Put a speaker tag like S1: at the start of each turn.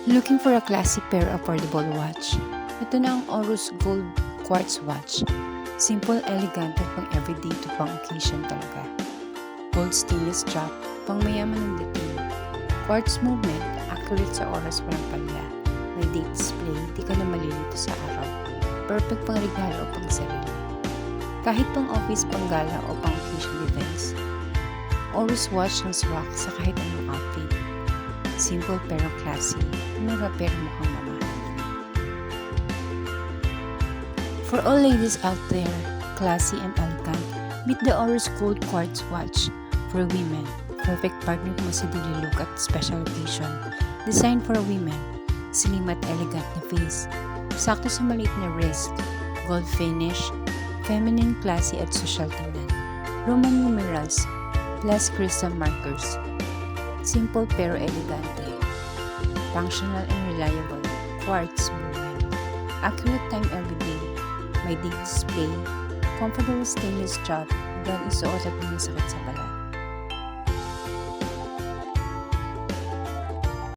S1: Looking for a classic pair affordable watch? Ito na ang Aorus Gold Quartz Watch. Simple, elegant at pang everyday to pang occasion talaga. Gold stainless strap, pang mayaman ng detail. Quartz movement, accurate sa oras walang palya. May date display, di ka na malilito sa araw. Perfect pang regalo o pang sarili. Kahit pang office, pang gala o pang occasion events. Aorus watch ng swak sa kahit anong outfit. Simple pero classy, mura pero mukhang mamahal. For all ladies out there, classy and elegant, meet the Aorus Gold Quartz Watch. For women, perfect partner mo sa daily look at special occasion. Designed for women, slim at elegant na face. Sakto sa maliit na wrist, gold finish, feminine, classy at social tingnan. Roman numerals, plus crystal markers. Simple pero elegante. Functional and reliable. Quartz movement. Accurate time every day. May date display. Comfortable stainless strap. Hanggang isuot at hindi sakit sa balat.